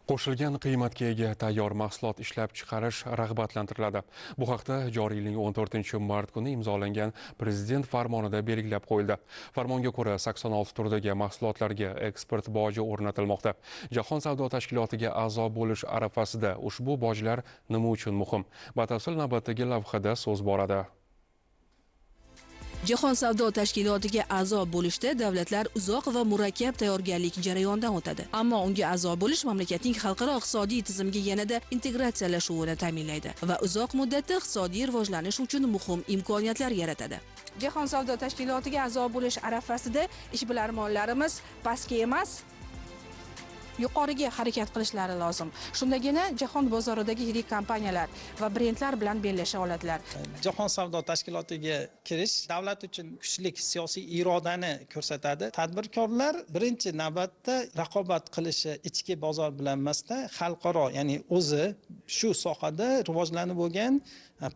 Qo'shilgan qiymatga ega tayyor mahsulot ishlab chiqarish rag'batlantiriladi. Bu haqda joriy yilning 14-mart kuni imzolangan Prezident farmonida belgilab qo'yildi. Farmonga ko'ra 86 turdagi mahsulotlarga eksport boji o'rnatilmoqda. Jahon savdo tashkilotiga a'zo bo'lish arafasida ushbu bojlar nima uchun muhim? Batafsil navbatdagi lavhada so'z boradi. Jahon savdo tashkilotiga a'zo bo'lishda davlatlar uzoq va murakkab tayyorgarlik jarayonidan o'tadi. Ammo unga a'zo bo'lish mamlakatning xalqaro iqtisodiy tizimga yanada integratsiyalashuvini ta'minlaydi va uzoq muddatda iqtisodiy rivojlanish uchun muhim imkoniyatlar yaratadi. Jahon savdo tashkilotiga a'zo bo'lish arafasida ishbilarmonlarimiz pastga emas, yuqoriga harakat qilishlari lozim. Shundagina jahon bozoridagi yirik kompaniyalar va brendlar bilan bellasha oladilar. Jahon savdo tashkilotiga kirish davlat uchun kuchli siyosiy irodani ko'rsatadi. Tadbirkorlar birinchi navbatda raqobat qilishi ichki bozor bilan emasda, xalqaro, ya'ni o'zi shu sohada rivojlanib bo'lgan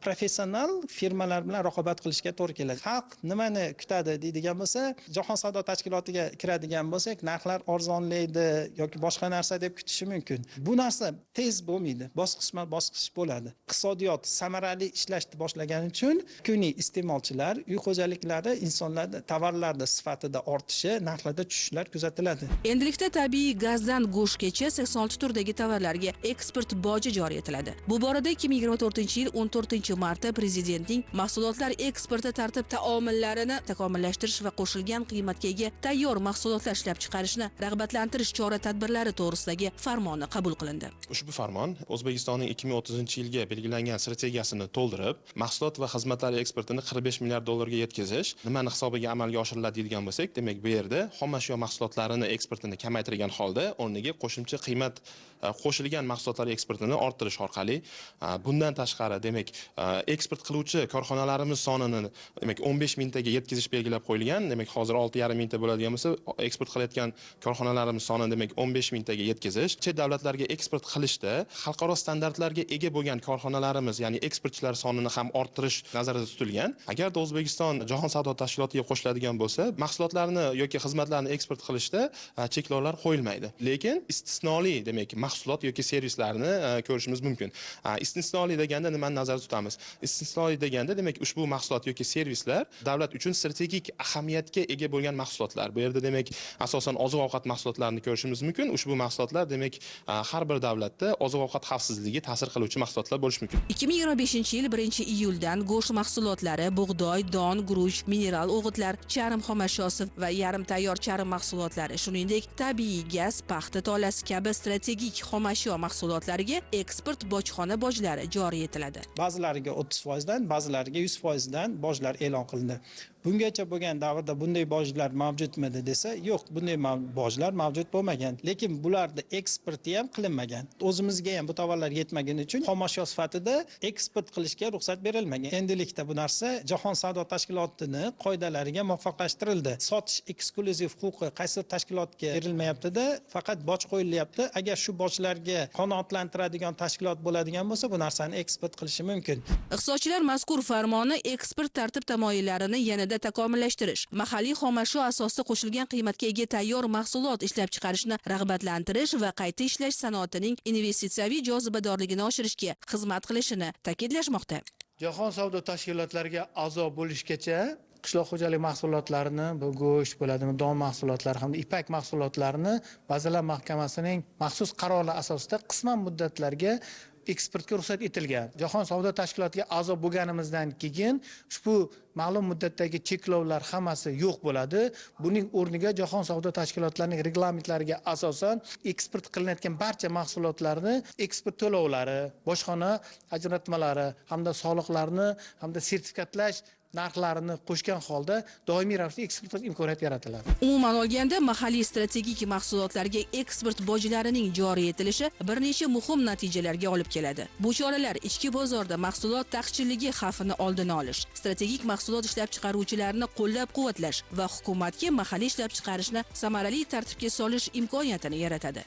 professional firmalar bilan raqobat qilishga to'g'ri keladi. Xalq nimani kutadi deydigan bo'lsa, Jahon savdo tashkilotiga kiradigan bo'lsak, narxlar arzonlaydi yoki boshqa narsa deb kutishi mumkin. Bu narsa tez bo'lmaydi, bosqichma-bosqich bo'ladi. Iqtisodiyot samarali ishlashni boshlagani uchun kuniy iste'molchilar, uy xo'jaliklari, insonlarda tovarlarda sifatida ortishi, narxlarda tushishlar kuzatiladi. Endilikda tabiiy gazdan go'shtgacha 86 turdagi tovarlarga eksport boji joriy etiladi. Bu borada 2024-yil 14-martda Prezidentning mahsulotlar eksporti tartib taomillarini takomillashtirish va qo'shilgan qiymatga ega tayyor mahsulotlar ishlab chiqarishni rag'batlantirish chora-tadbirlari to'g'risidagi farmoni qabul qilindi. Ushbu farmon O'zbekistonning 2030-yilga belgilangan strategiyasini to'ldirib, mahsulot va xizmatlar eksportini 45 milliard dollarga yetkazish nimani hisobiga amalga oshiriladi deydigan bo'lsak, demak bu yerda xomashyo mahsulotlarini eksportini kamaytirgan holda o'rniga qo'shimcha qiymat qo'shilgan mahsulotlar eksportini orttirish orqali, bundan tashqari demak eksport qiluvchi korxonalarimiz sonini demak 15 mingtaga yetkazish belgilab qo'yilgan. Demak hozir 6,5 mingta bo'ladigan bo'lsa, eksport qilayotgan korxonalarimiz sonini demak 15 mingtaga yetkazish. Chet davlatlarga eksport qilishda xalqaro standartlarga ega bo'lgan korxonalarimiz, ya'ni eksportchilar sonini ham orttirish nazarda tutilgan. Agarda O'zbekiston Jahon savdo tashkilotiga qo'shiladigan bo'lsa, mahsulotlarni yoki xizmatlarni eksport qilishda cheklovlar qo'yilmaydi. Lekin istisnoli demak mahsulot yoki servislarni ko'rishimiz mumkin. Istisnoli deganda nimani nazarda tutamiz? Istisnoli deganda demak ushbu mahsulot yoki servislar davlat uchun strategik ahamiyatga ega bo'lgan mahsulotlar. Bu yerda demak asosan oziq-ovqat mahsulotlarini ko'rishimiz mumkin. Ushbu mahsulotlar demak har bir davlatda oziq-ovqat xavfsizligiga ta'sir qiluvchi mahsulotlar bo'lishi mumkin. 2025-yil 1-iyuldan go'sht mahsulotlari, bug'doy, don, guruch, mineral o'g'itlar, charm xomashyosi va yarim tayyor charm mahsulotlari, shuningdek tabiiy gaz, paxta tolasi kabi strategik xomashyo mahsulotlariga eksport bojxona bojlari joriy etiladi. Ba'zilariga 30% dan, ba'zilariga 100% dan bojlar e'lon qilindi. Bungacha bo'lgan davrda bunday bojlar mavjudmidi desa, yo'q, bunday bojlar mavjud bo'lmagan. Lekin bularda eksporti ham qilinmagan. O'zimizga ham bu tovarlar yetmagani uchun xomashyo sifatida eksport qilishga ruxsat berilmagan. Endilikda bu narsa Jahon savdo tashkilotining qoidalariga muvofiqlashtirildi. Sotish eksklyuziv huquqi qaysi tashkilotga berilmayapti-da, faqat boj qo'yilyapti. Agar shu bojlarga qanoatlantiradigan tashkilot bo'ladigan bo'lsa, bu narsani eksport qilishi mumkin. Iqtisodchilar mazkur farmoni eksport tartib tamoyillarini yanada takomillashtirish, mahalliy xomashyo asosida qo'shilgan qiymatga ega tayyor mahsulot ishlab chiqarishni rag'batlantirish va qayta ishlash sanoatining investitsiyaviy jozibadorligini oshirishga xizmat qilishini ta'kidlashmoqda. Jahon savdo tashkilotlariga a'zo bo'lishgacha qishloq xo'jalik mahsulotlarini, bu go'sht bo'ladimi, don mahsulotlari hamda ipak mahsulotlarini Vazirlar Mahkamasining maxsus qarori asosida qisman muddatlarga eksportga ruxsat etilgan. Jahon savdo tashkilotiga a'zo bo'lganimizdan keyin ushbu ma'lum muddatdagi cheklovlar hammasi yo'q bo'ladi. Buning o'rniga Jahon savdo tashkilotlarining reglamentlariga asosan eksport qilinayotgan barcha mahsulotlarni eksport to'lovlari, bojxona ajratmalari hamda soliqlarni hamda sertifikatlash narxlarini qo'shgan holda doimiy ravishda eksport qilish imkoniyati yaratiladi. Umuman olganda mahalliy strategik mahsulotlarga eksport bojlarining joriy etilishi bir necha muhim natijalarga olib keladi. Bu choralar ichki bozorda mahsulot taqchilligi xavfini oldini olish, strategik mahsulot ishlab chiqaruvchilarni qo'llab-quvvatlash va hukumatga mahalliy ishlab chiqarishni samarali tartibga solish imkoniyatini yaratadi.